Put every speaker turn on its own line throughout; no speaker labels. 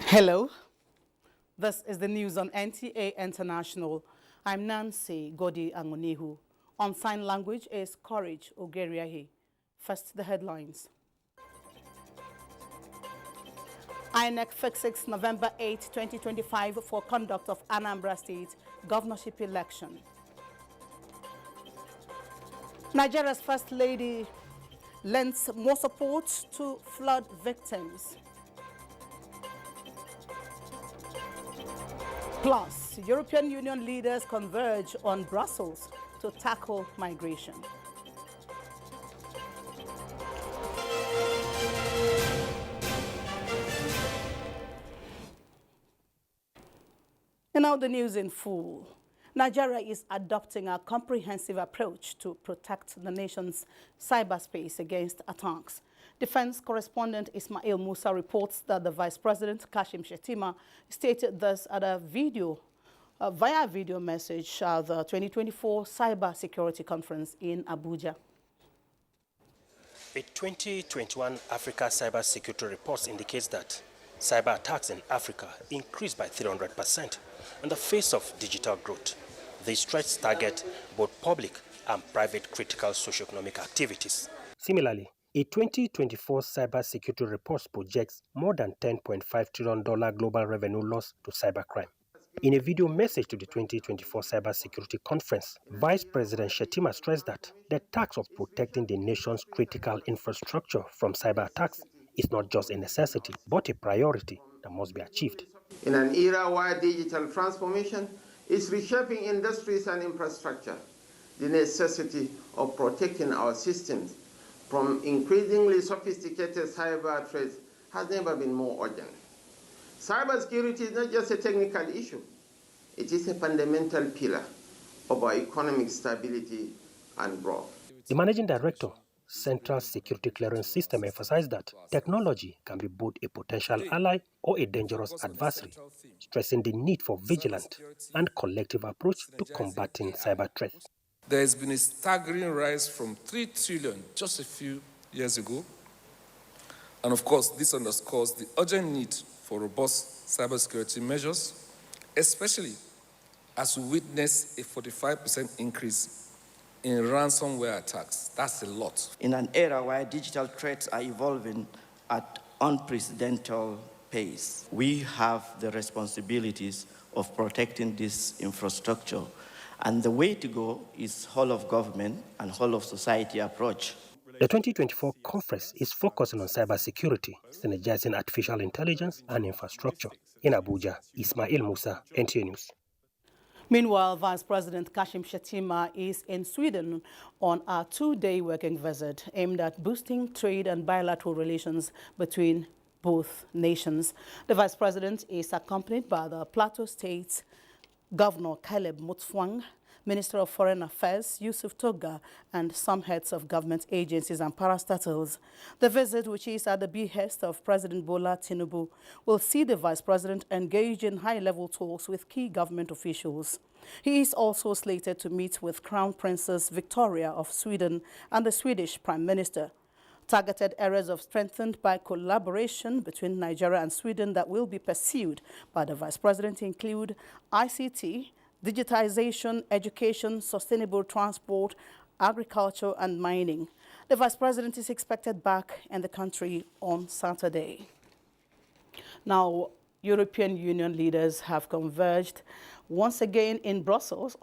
Hello, this is the news on NTA International. I'm Nancy Godi Angonihu. On sign language is Courage Ogeriahi. First, the headlines. INEC fixes November 8, 2025 for conduct of Anambra State governorship election. Nigeria's First Lady lends more support to flood victims. Plus, European Union leaders converge on Brussels to tackle migration. And now the news in full. Nigeria is adopting a comprehensive approach to protect the nation's cyberspace against attacks. Defense correspondent Ismail Musa reports that the Vice President, Kashim Shatima, stated this at a via video message at the 2024 Cyber Security Conference in Abuja.
A 2021 Africa Cyber Security report indicates that cyber attacks in Africa increased by 300% in the face of digital growth. These threats target both public and private critical socioeconomic activities. Similarly, a 2024 cyber security report projects more than $10.5 trillion global revenue loss to cybercrime. In a video message to the 2024 Cyber Security Conference, Vice President Shatima stressed that the task of protecting the nation's critical infrastructure from cyber attacks is not just a necessity, but a priority that must be achieved.
In an era where digital transformation is reshaping industries and infrastructure, the necessity of protecting our systems from increasingly sophisticated cyber threats has never been more urgent. Cybersecurity is not just a technical issue. It is a fundamental pillar of our economic stability and growth.
The Managing Director, Central Security Clearance System, emphasized that technology can be both a potential ally or a dangerous adversary, stressing the need for vigilant and collective approach to combating cyber threats.
There has been a staggering rise from 3 trillion just a few years ago. And of course, this underscores the urgent need for robust cybersecurity measures, especially as we witness a 45% increase in ransomware attacks. That's a lot.
In an era where digital threats are evolving at unprecedented pace, we have the responsibilities of protecting this infrastructure. And the way to go is whole of government and whole of society approach.
The 2024 conference is focusing on cybersecurity, synergizing artificial intelligence and infrastructure. In Abuja, Ismail Musa, NTA News.
Meanwhile, Vice President Kashim Shatima is in Sweden on a two-day working visit aimed at boosting trade and bilateral relations between both nations. The Vice President is accompanied by the Plateau State's Governor Caleb Mutswang, Minister of Foreign Affairs Yusuf Toga, and some heads of government agencies and parastatals. The visit, which is at the behest of President Bola Tinubu, will see the Vice President engage in high-level talks with key government officials. He is also slated to meet with Crown Princess Victoria of Sweden and the Swedish Prime Minister. Targeted areas of strengthened by collaboration between Nigeria and Sweden that will be pursued by the Vice President include ICT, digitization, education, sustainable transport, agriculture, and mining. The Vice President is expected back in the country on Saturday. Now, European Union leaders have converged once again in Brussels,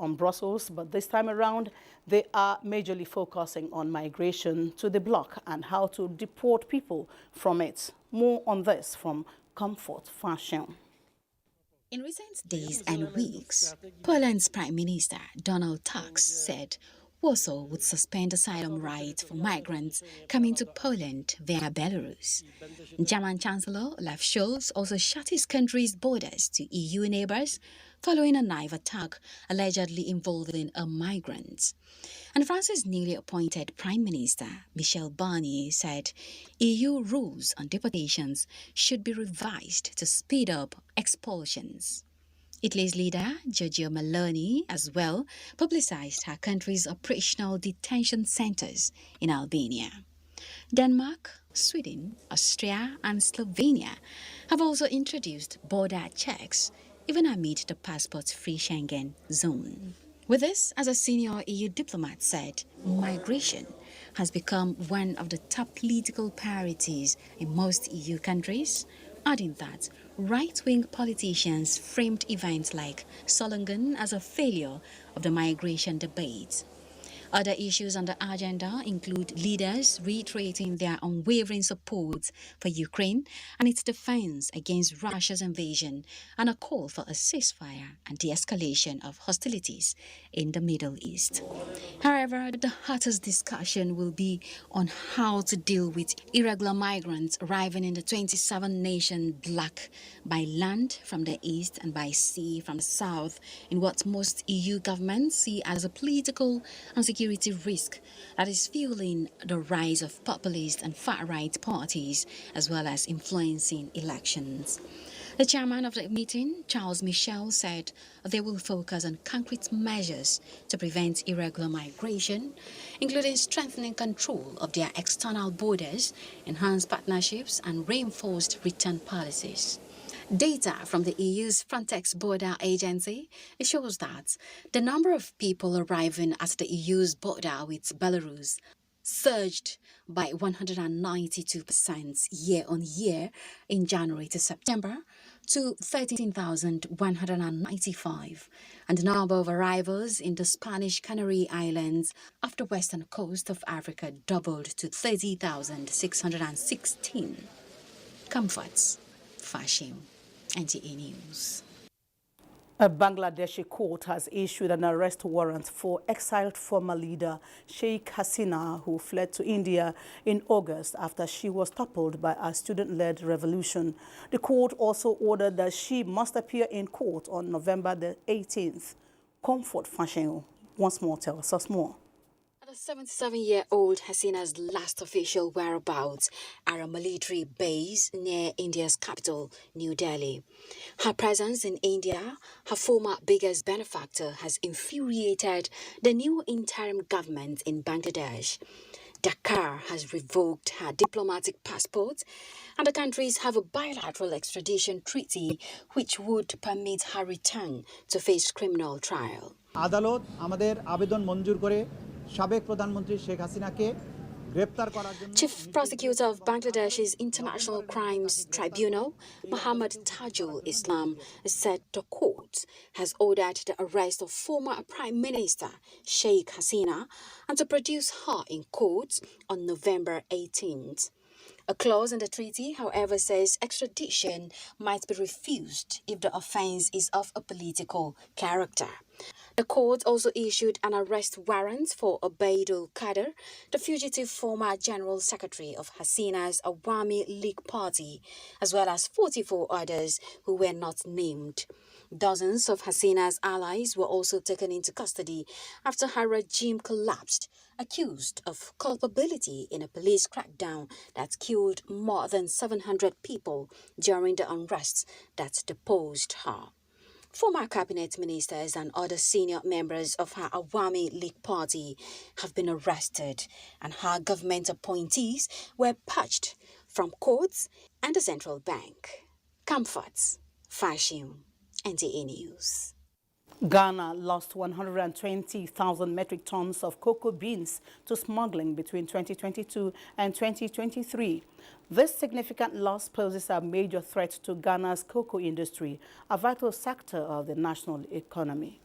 but this time around, they are majorly focusing on migration to the bloc and how to deport people from it. More on this from Comfort Fashion.
In recent days and weeks, Poland's Prime Minister Donald Tusk said Warsaw would suspend asylum rights for migrants coming to Poland via Belarus. German Chancellor Olaf Scholz also shut his country's borders to EU neighbors following a knife attack allegedly involving a migrant. And France's newly appointed Prime Minister, Michel Barnier, said EU rules on deportations should be revised to speed up expulsions. Italy's leader, Giorgia Meloni, as well, publicized her country's operational detention centers in Albania. Denmark, Sweden, Austria, and Slovenia have also introduced border checks, even amid the passport-free Schengen zone. With this, as a senior EU diplomat said, migration has become one of the top political priorities in most EU countries, adding that right-wing politicians framed events like Solingen as a failure of the migration debate. Other issues on the agenda include leaders reiterating their unwavering support for Ukraine and its defense against Russia's invasion, and a call for a ceasefire and de-escalation of hostilities in the Middle East. However, the hottest discussion will be on how to deal with irregular migrants arriving in the 27-nation bloc by land from the east and by sea from the south, in what most EU governments see as a political and security risk that is fueling the rise of populist and far-right parties, as well as influencing elections. The chairman of the meeting, Charles Michel, said they will focus on concrete measures to prevent irregular migration, including strengthening control of their external borders, enhanced partnerships, and reinforced return policies. Data from the EU's Frontex border agency shows that the number of people arriving at the EU's border with Belarus surged by 192% year-on-year in January to September to 13,195, and the number of arrivals in the Spanish Canary Islands off the western coast of Africa doubled to 30,616. Comforts, Kashim, NTA News.
A Bangladeshi court has issued an arrest warrant for exiled former leader Sheikh Hasina, who fled to India in August after she was toppled by a student-led revolution. The court also ordered that she must appear in court on November the 18th. Comfort Fashion once more tells us more.
The 77-year-old Hasina's last official whereabouts are a military base near India's capital, New Delhi. Her presence in India, her former biggest benefactor, has infuriated the new interim government in Bangladesh. Dhaka has revoked her diplomatic passport, and the countries have a bilateral extradition treaty which would permit her return to face criminal trial.
আদালত আমাদের আবেদন মঞ্জুর করে সাবেক প্রধানমন্ত্রী শেখ হাসিনাকে গ্রেফতার করার জন্য
Chief Prosecutor of Bangladesh's International Crimes Tribunal, Muhammad Tajul Islam, said the court has ordered the arrest of former Prime Minister Sheikh Hasina and to produce her in court on November 18th. A clause in the treaty, however, says extradition might be refused if the offense is of a political character. The court also issued an arrest warrant for Obaidul Qadir, the fugitive former General Secretary of Hasina's Awami League Party, as well as 44 others who were not named. Dozens of Hasina's allies were also taken into custody after her regime collapsed, accused of culpability in a police crackdown that killed more than 700 people during the unrest that deposed her. Former cabinet ministers and other senior members of her Awami League Party have been arrested, and her government appointees were purged from courts and the central bank. Comforts, Kashim, NTA News.
Ghana lost 120,000 metric tons of cocoa beans to smuggling between 2022 and 2023. This significant loss poses a major threat to Ghana's cocoa industry, a vital sector of the national economy.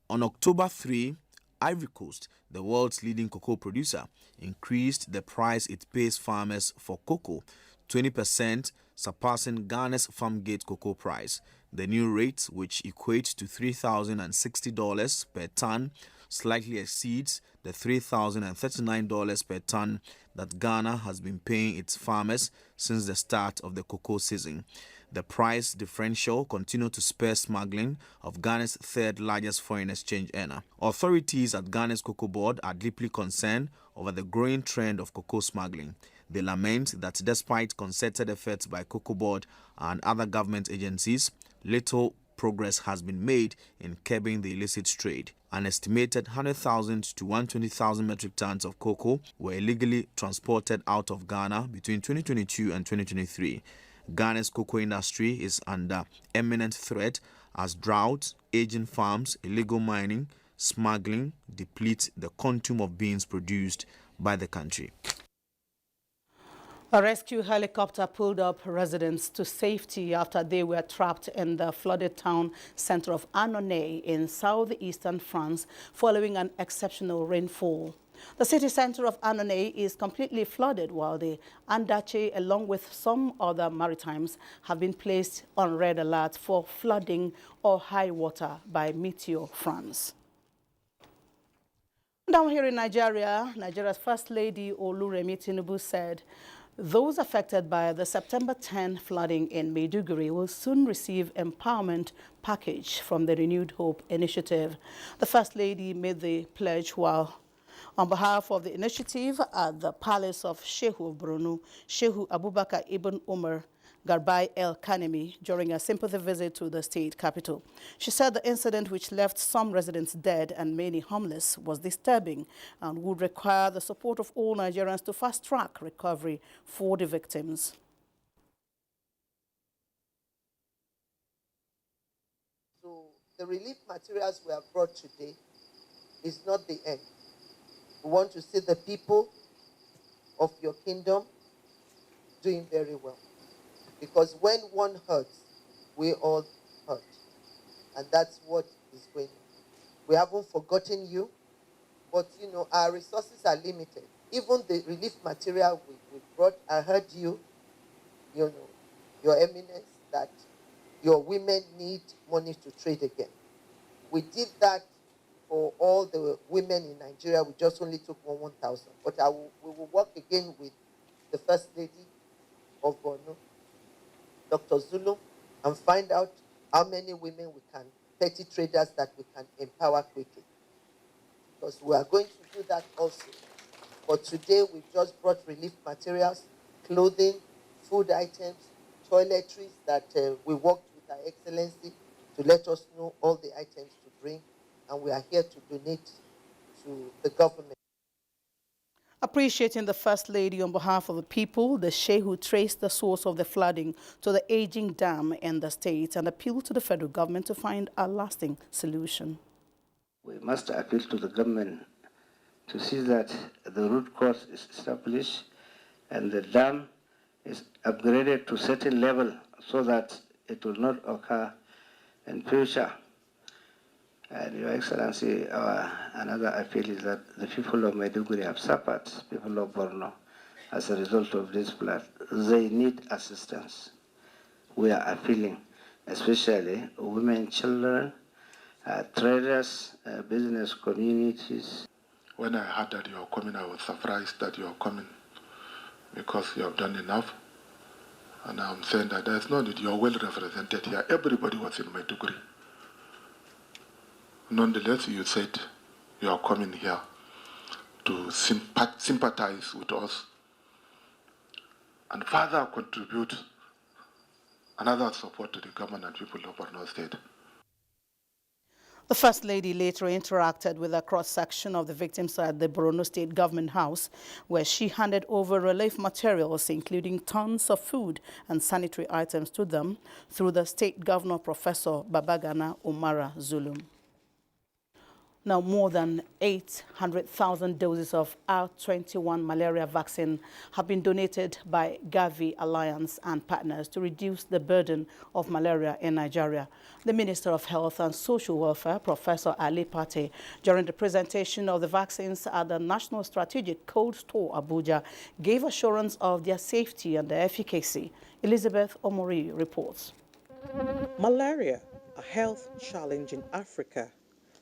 On October 3, Ivory Coast, the world's leading cocoa producer, increased the price it pays farmers for cocoa 20%, surpassing Ghana's farm gate cocoa price. The new rate, which equates to $3,060 per ton, slightly exceeds the $3,039 per ton that Ghana has been paying its farmers since the start of the cocoa season. The price differential continued to spur smuggling of Ghana's third largest foreign exchange earner. Authorities at Ghana's Cocoa Board are deeply concerned over the growing trend of cocoa smuggling. They lament that despite concerted efforts by Cocoa Board and other government agencies, little progress has been made in curbing the illicit trade. An estimated 100,000 to 120,000 metric tons of cocoa were illegally transported out of Ghana between 2022 and 2023. Ghana's cocoa industry is under imminent threat as drought, aging farms, illegal mining, smuggling deplete the quantum of beans produced by the country.
A rescue helicopter pulled up residents to safety after they were trapped in the flooded town center of Annonay in southeastern France following an exceptional rainfall. The city center of Annonay is completely flooded, while the Andache, along with some other maritimes, have been placed on red alert for flooding or high water by Meteo France. Down here in Nigeria, Nigeria's First Lady Oluremi Tinubu said those affected by the September 10 flooding in Maiduguri will soon receive empowerment package from the Renewed Hope initiative. The First Lady made the pledge while on behalf of the initiative at the Palace of Shehu of Borno, Shehu Abubakar Ibn Umar Garbai El Kanemi during a sympathy visit to the state capital. She said the incident, which left some residents dead and many homeless, was disturbing and would require the support of all Nigerians to fast-track recovery for the victims.
So the relief materials we have brought today is not the end. We want to see the people of your kingdom doing very well. Because when one hurts, we all hurt. And that's what is going on. We haven't forgotten you, but our resources are limited. Even the relief material we brought, I heard you, Your Eminence, that your women need money to trade again. We did that for all the women in Nigeria. We just only took 1,000. But we will work again with the First Lady of Borno, Dr. Zulu, and find out how many women we can, petty traders that we can empower quickly. Because we are going to do that also. But today we've just brought relief materials, clothing, food items, toiletries that we worked with Her Excellency to let us know all the items to bring, and we are here to donate to the government.
Appreciating the First Lady on behalf of the people, the Shehu traced the source of the flooding to the aging dam in the state and appealed to the federal government to find a lasting solution.
We must appeal to the government to see that the root cause is established and the dam is upgraded to a certain level so that it will not occur in future. And Your Excellency, another appeal is that the people of Maiduguri have suffered, people of Borno, as a result of this flood. They need assistance. We are appealing, especially women, children, traders, business communities.
When I heard that you are coming, I was surprised that you are coming because you have done enough. And I'm saying that there's no need, you are well represented here. Everybody was in Maiduguri. Nonetheless, you said you are coming here to sympathize with us and further contribute another support to the government and people of Borno State.
The First Lady later interacted with a cross-section of the victims at the Borno State Government House, where she handed over relief materials, including tons of food and sanitary items to them, through the State Governor, Professor Babagana Umara Zulum. Now, more than 800,000 doses of R21 malaria vaccine have been donated by Gavi Alliance and partners to reduce the burden of malaria in Nigeria. The Minister of Health and Social Welfare, Professor Ali Pate, during the presentation of the vaccines at the National Strategic Cold Store, Abuja, gave assurance of their safety and their efficacy. Elizabeth Omori reports.
Malaria, a health challenge in Africa.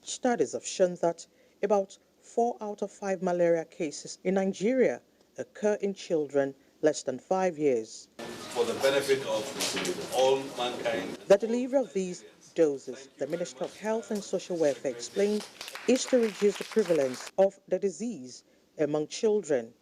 Studies have shown that about 4 out of 5 malaria cases in Nigeria occur in children less than 5 years.
For the benefit of all mankind.
The delivery of these doses, the Minister of Health and Social Welfare explained, is to reduce the prevalence of the disease among children.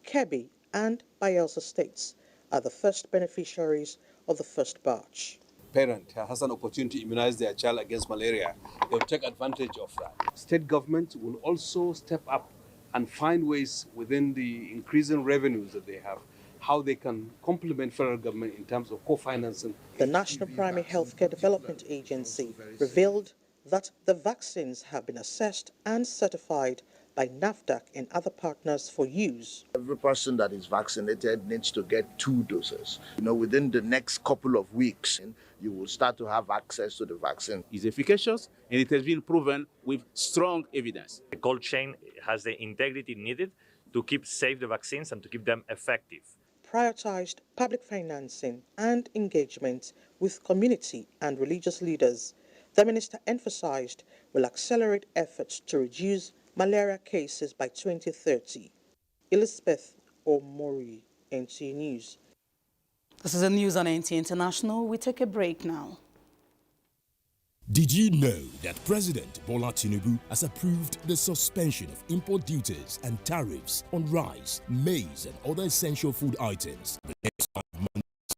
Kebbi and Bayelsa states are the first beneficiaries of the first batch.
parent has an opportunity to immunize their child against malaria, they'll take advantage of that. State government will also step up and find ways within the increasing revenues that they have, how they can complement federal government in terms of co-financing.
The National Primary Healthcare Development Agency revealed that the vaccines have been assessed and certified by NAFDAC and other partners for use.
Every person that is vaccinated needs to get 2 doses. Within the next couple of weeks, you will start to have access to the vaccine.
It's efficacious and it has been proven with strong evidence.
The cold chain has the integrity needed to keep safe the vaccines and to keep them effective.
Prioritized public financing and engagement with community and religious leaders, the minister emphasized, will accelerate efforts to reduce malaria cases by 2030. Elizabeth Omori, NTA News.
This is the news on NTA International. We take a break now.
Did you know that President Bola Tinubu has approved the suspension of import duties and tariffs on rice, maize and other essential food items? The next 5 months,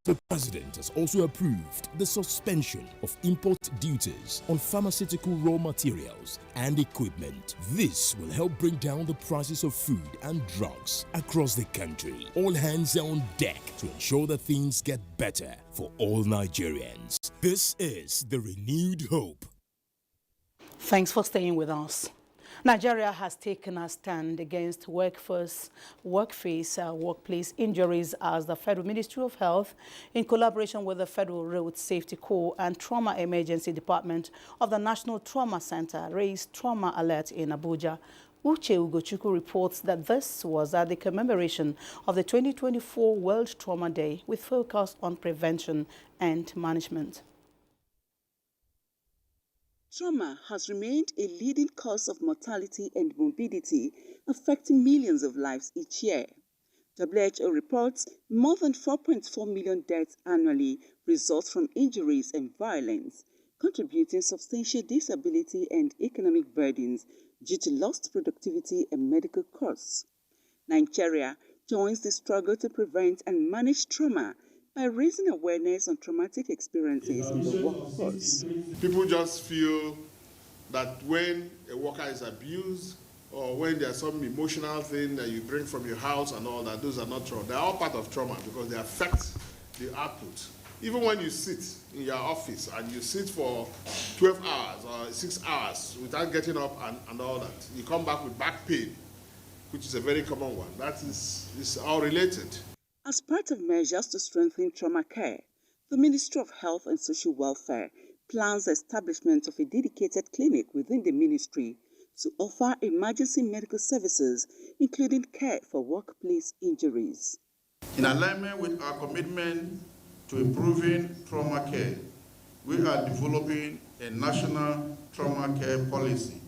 the President has also approved the suspension of import duties on pharmaceutical raw materials and equipment. This will help bring down the prices of food and drugs across the country. All hands are on deck to ensure that things get better for all Nigerians. This is the renewed hope.
Thanks for staying with us. Nigeria has taken a stand against workplace injuries as the Federal Ministry of Health, in collaboration with the Federal Road Safety Corps and Trauma Emergency Department of the National Trauma Center, raised trauma alert in Abuja. Uche Ugochukwu reports that this was at the commemoration of the 2024 World Trauma Day with focus on prevention and management.
Trauma has remained a leading cause of mortality and morbidity, affecting millions of lives each year. WHO reports more than 4.4 million deaths annually result from injuries and violence, contributing substantial disability and economic burdens due to lost productivity and medical costs. Nigeria joins the struggle to prevent and manage trauma by raising awareness on traumatic experiences in the workforce.
People just feel that when a worker is abused or when there's some emotional thing that you bring from your house and all that, those are not trauma. They're all part of trauma because they affect the output. Even when you sit in your office and you sit for 12 hours or 6 hours without getting up and all that, you come back with back pain, which is a very common one. That is all related.
As part of measures to strengthen trauma care, the Ministry of Health and Social Welfare plans the establishment of a dedicated clinic within the ministry to offer emergency medical services, including care for workplace injuries.
In alignment with our commitment to improving trauma care, we are developing a national trauma care policy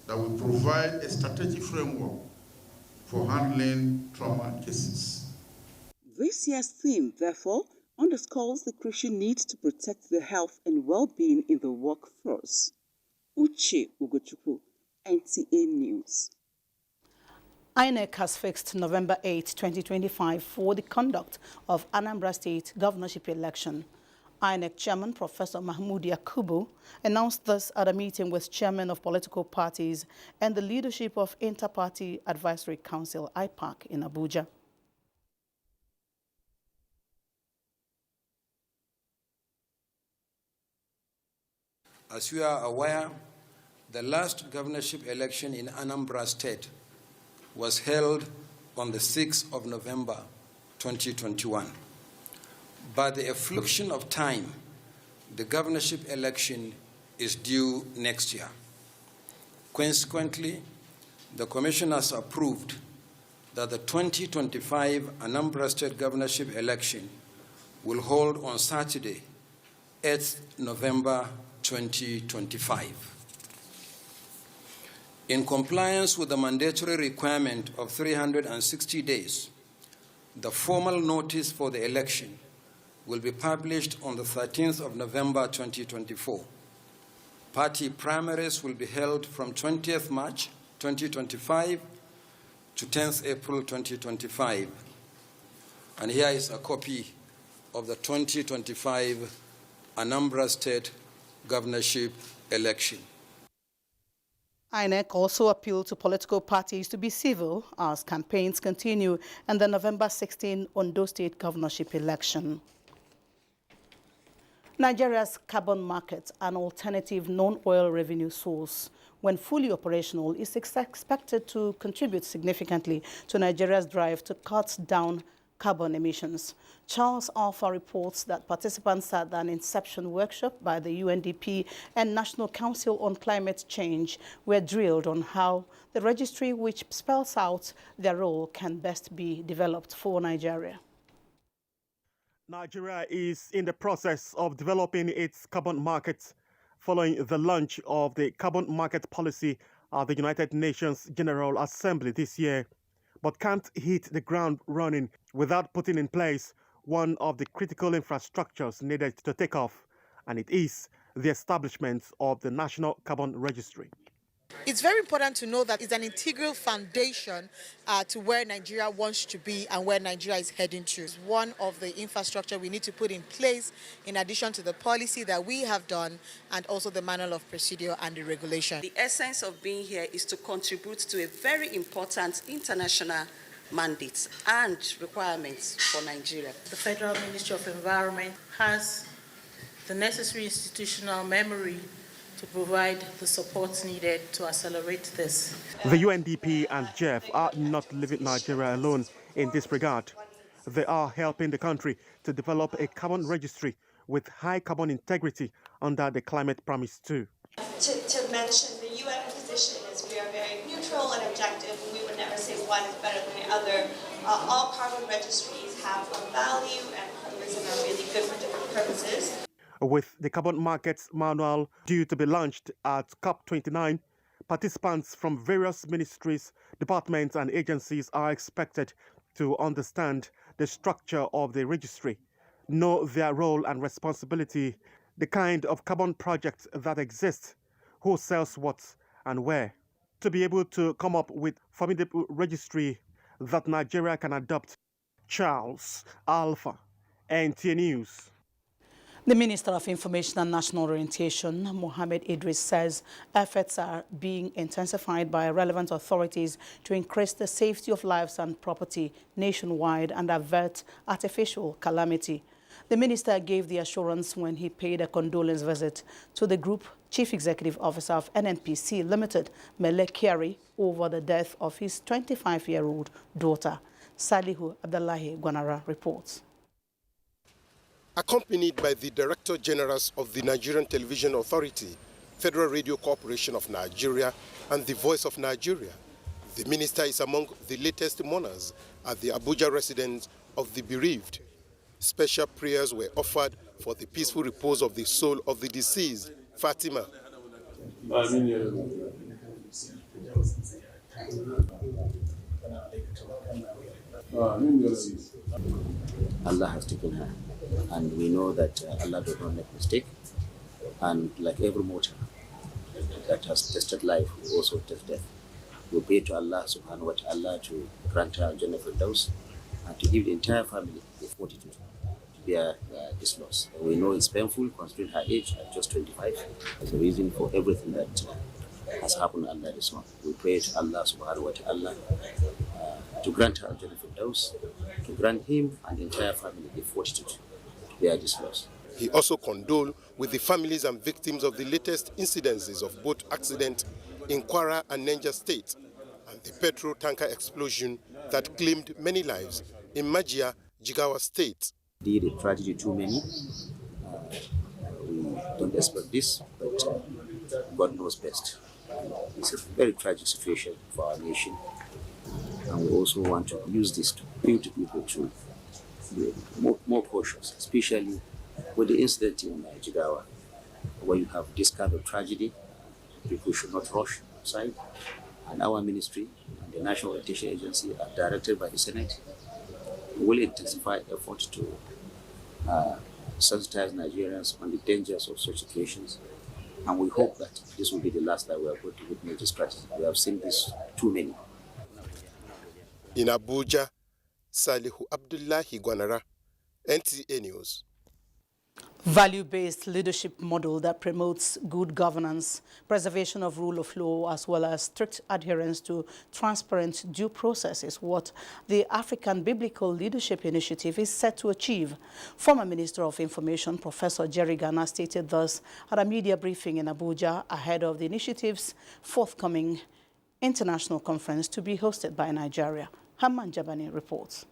that will provide a strategic framework for handling trauma cases.
This year's theme, therefore, underscores the crucial need to protect the health and well-being in the workforce. Uche Ugochukwu, NTA News.
INEC has fixed November 8, 2025 for the conduct of Anambra State governorship election. INEC Chairman Professor Mahmoud Yakubu announced this at a meeting with chairmen of political parties and the leadership of Inter-Party Advisory Council, IPAC, in Abuja.
As you are aware, the last governorship election in Anambra State was held on the 6th of November 2021. By the effluxion of time, the governorship election is due next year. Consequently, the Commission has approved that the 2025 Anambra State governorship election will hold on Saturday, 8th November 2025. In compliance with the mandatory requirement of 360 days, the formal notice for the election will be published on the 13th of November 2024. Party primaries will be held from 20th March 2025 to 10th April 2025. And here is a copy of the 2025 Anambra State governorship election.
INEC also appealed to political parties to be civil as campaigns continue in the November 16 Ondo State governorship election. Nigeria's carbon market, an alternative non-oil revenue source, when fully operational, is expected to contribute significantly to Nigeria's drive to cut down carbon emissions. Charles Alpha reports that participants at an inception workshop by the UNDP and National Council on Climate Change were drilled on how the registry, which spells out their role, can best be developed for Nigeria.
Nigeria is in the process of developing its carbon market following the launch of the carbon market policy at the United Nations General Assembly this year, but can't hit the ground running without putting in place one of the critical infrastructures needed to take off, and it is the establishment of the National Carbon Registry.
It's very important to know that it's an integral foundation to where Nigeria wants to be and where Nigeria is heading to. It's one of the infrastructure we need to put in place in addition to the policy that we have done and also the manual of procedure and the regulation.
The essence of being here is to contribute to a very important international mandate and requirements for Nigeria.
The Federal Ministry of Environment has the necessary institutional memory to provide the support needed to accelerate this.
The UNDP and JEF are not leaving Nigeria alone in this regard. They are helping the country to develop a carbon registry with high carbon integrity under the Climate Promise 2.
To mention the UN position is we are very neutral and objective, and we would never say one is better than the other. All carbon registries have a value and purpose and are really good for different purposes.
With the Carbon Markets Manual due to be launched at COP29, participants from various ministries, departments and agencies are expected to understand the structure of the registry, know their role and responsibility, the kind of carbon projects that exist, who sells what and where, to be able to come up with a formidable registry that Nigeria can adopt. Charles Alpha, NTA News.
The Minister of Information and National Orientation, Mohammed Idris, says efforts are being intensified by relevant authorities to increase the safety of lives and property nationwide and avert artificial calamity. The minister gave the assurance when he paid a condolence visit to the Group Chief Executive Officer of NNPC Limited, Mele Kyari, over the death of his 25-year-old daughter. Salihu Abdullahi Gwanara reports.
Accompanied by the Director Generals of the Nigerian Television Authority, Federal Radio Corporation of Nigeria, and the Voice of Nigeria, the minister is among the latest mourners at the Abuja residence of the bereaved. Special prayers were offered for the peaceful repose of the soul of the deceased, Fatima.
Allah has taken her, and we know that Allah does not make mistake, and like every mortal that has tested life, we also test death. We pray to Allah subhanahu wa ta'ala to grant her Jannah Firdaus and to give the entire family the fortitude to bear this loss. We know it's painful considering her age at just 25. There's a reason for everything that has happened under this one. We pray to Allah subhanahu wa ta'ala to grant her Jannah Firdaus, to grant him and the entire family the fortitude to bear this loss.
He also condoled with the families and victims of the latest incidences of boat accident in Kwara and Niger State and the petrol tanker explosion that claimed many lives in Majia, Jigawa State.
Indeed, a tragedy too many. We don't expect this, but God knows best. It's a very tragic situation for our nation. And we also want to use this to appeal to people to be more cautious, especially with the incident in Jigawa, where you have this kind of tragedy. People should not rush outside. And our ministry and the National Orientation Agency are directed by the Senate. We will intensify efforts to sensitize Nigerians on the dangers of such situations. And we hope that this will be the last that we are going to witness this crisis. We have seen this too many.
In Abuja, Salihu Abdullahi Gwanara, NTA News.
Value-based leadership model that promotes good governance, preservation of rule of law, as well as strict adherence to transparent due process is what the African Biblical Leadership Initiative is set to achieve. Former Minister of Information, Professor Jerry Ghana, stated thus at a media briefing in Abuja ahead of the initiative's forthcoming international conference to be hosted by Nigeria. Hamman Jabani reports.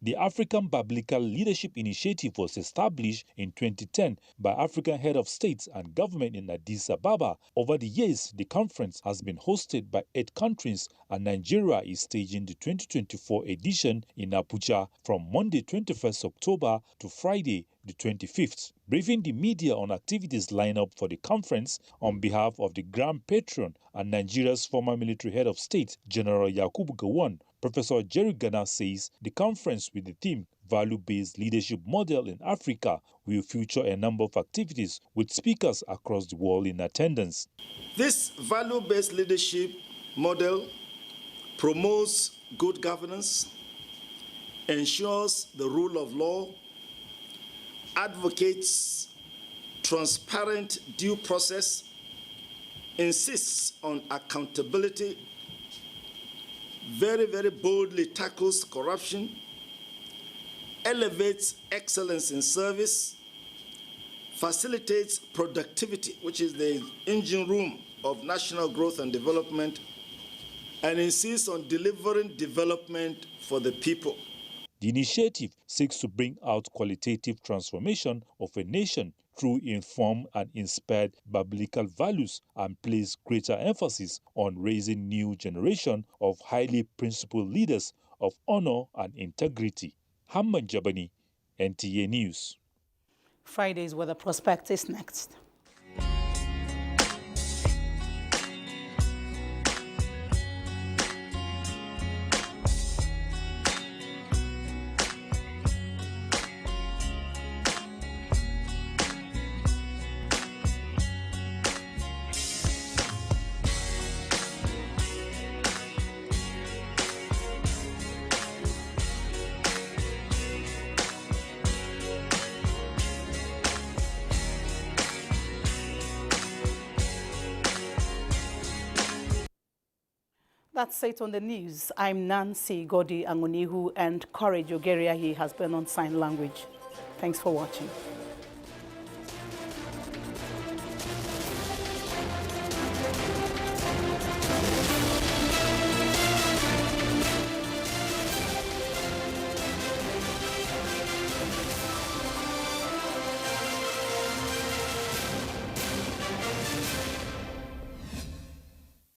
The African Biblical Leadership Initiative was established in 2010 by African head of states and government in Addis Ababa. Over the years, the conference has been hosted by 8 countries, and Nigeria is staging the 2024 edition in Abuja from Monday 21st October to Friday the 25th. Briefing the media on activities lined up for the conference on behalf of the Grand Patron and Nigeria's former military head of state, General Yakubu Gowon, Professor Jerry Ghana says the conference with the theme Value-Based Leadership Model in Africa will feature a number of activities with speakers across the world in attendance.
This value-based leadership model promotes good governance, ensures the rule of law, advocates transparent due process, insists on accountability, very, very boldly tackles corruption, elevates excellence in service, facilitates productivity, which is the engine room of national growth and development, and insists on delivering development for the people.
The initiative seeks to bring out qualitative transformation of a nation through informed and inspired biblical values and place greater emphasis on raising new generation of highly principled leaders of honor and integrity. Hamman Jabani, NTA News.
Friday's weather prospect is next. That's it on the news. I'm Nancy Godi Angonihu, and Courage Ogeriahi has been on sign language. Thanks for watching.